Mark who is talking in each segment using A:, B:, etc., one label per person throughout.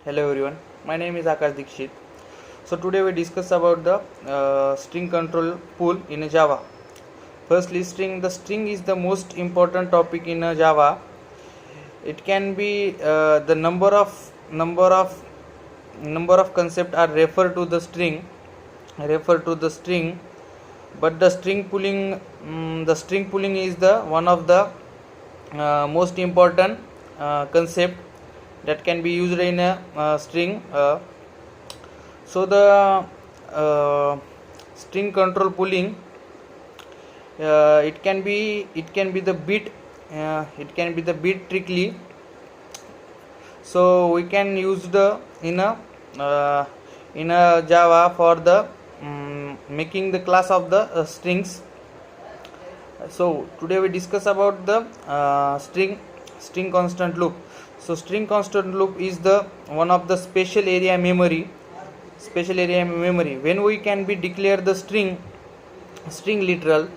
A: Hello everyone, my name is Akash Dikshit. So today we discuss about the string control pool in Java. Firstly, the string is the most important topic in Java. It can be the number of concept are refer to the string, but the string pooling is the one of the most important concept that can be used in a string. So the string control pooling, it can be the bit tricky. So we can use the in a Java for the making the class of the strings. So today we discuss about the string constant loop. So string constant loop is the one of the special area memory. When we can be declare the string literal,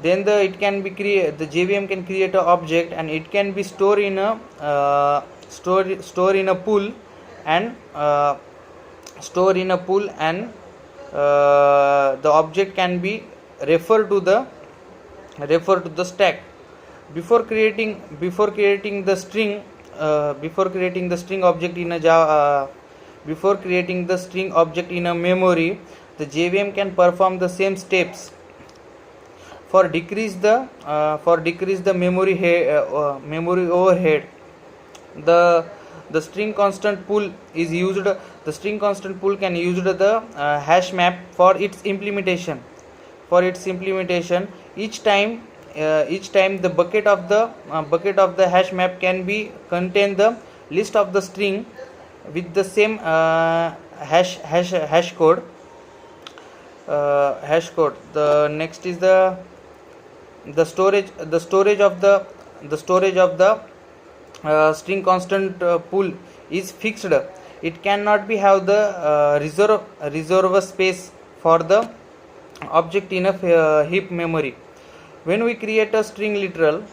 A: then it can be create the JVM can create a object, and it can be store in a pool and the object can be refer to the stack. Before creating the string object in a Java, before creating the string object in a memory, the JVM can perform the same steps for decrease the memory overhead. The string constant pool is used. The string constant pool can use the hash map for its implementation. Each time the bucket of the hash map can be contain the list of the string with the same hash code. The next is the storage of the string constant pool is fixed. It cannot be have the reserve space for the object in a heap memory. When we create a string literal,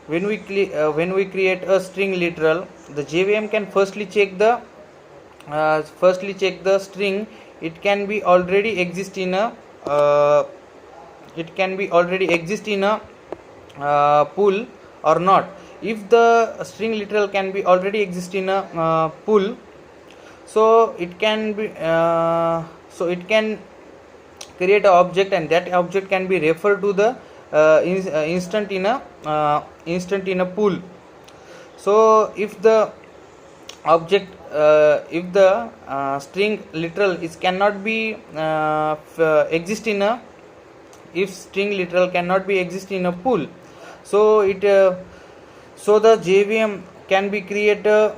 A: the JVM can firstly check the string. It can be already exist in a pool or not. If the string literal can be already exist in a pool, so it can create an object, and that object can be referred to the instant in a pool. So if the object if the string literal is cannot be exist in a if string literal cannot be exist in a pool, so the JVM can be create a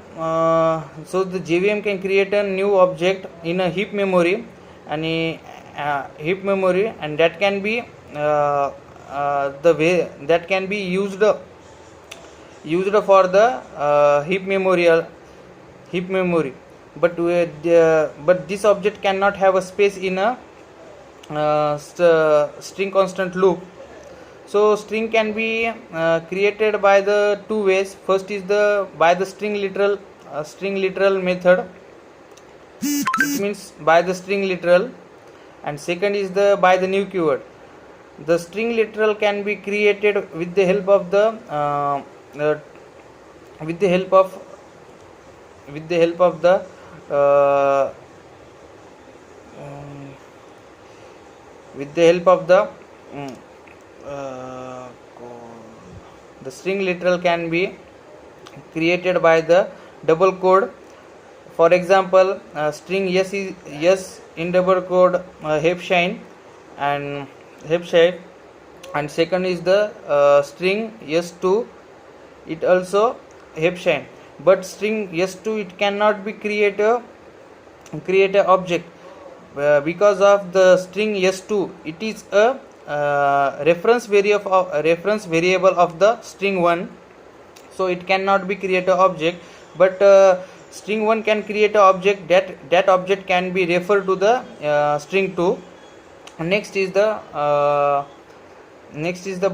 A: new object in a heap memory, and that can be the way that can be used for the heap memory. But this object cannot have a space in a string constant loop. So string can be created by the two ways. First is by the string literal method. It means by the string literal, and second is by the new keyword. The string literal can be created with the help of the the string literal can be created by the double code. For example, string yes is yes in double code shine, and second is the string yes2, it also shine. But string yes2, it cannot be create a object because of the string yes2, it is a reference variable of the string 1, so it cannot be create a object. But string 1 can create a object, that object can be referred to the string 2. Next is the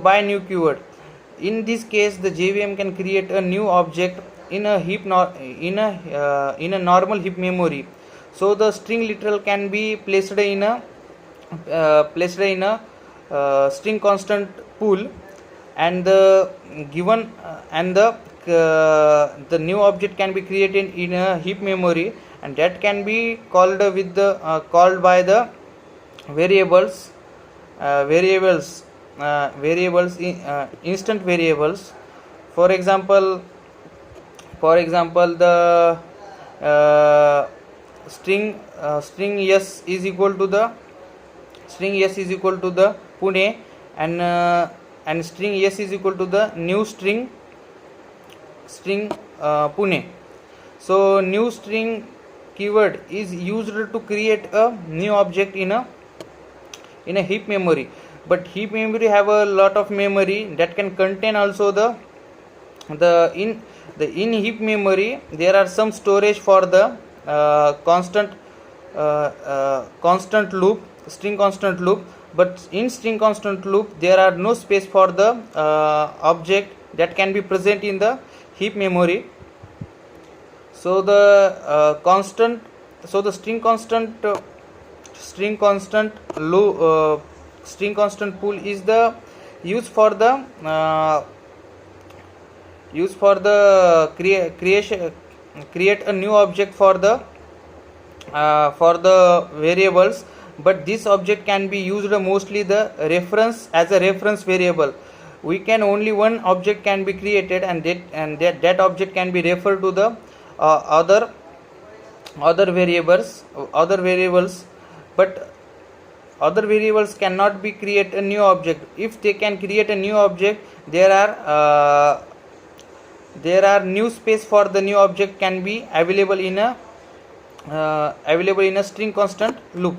A: by new keyword. In this case, the JVM can create a new object in a in a normal heap memory. So the string literal can be placed in a string constant pool, and the given and the new object can be created in a heap memory, and that can be called with the called by the variables instant variables. For example, the uh, string s is equal to the Pune, and string s is equal to the new string Pune. So new string keyword is used to create a new object in a heap memory, but heap memory have a lot of memory that can contain also the in heap memory there are some storage for the constant loop, string constant loop, but in string constant loop there are no space for the object that can be present in the heap memory. So the string constant pool is the use for the create a new object for the variables, but this object can be used mostly the reference as a reference variable. We can only one object can be created, and that object can be referred to the other variables, but other variables cannot be create a new object. If they can create a new object, there are new space for the new object can be available in a string constant loop.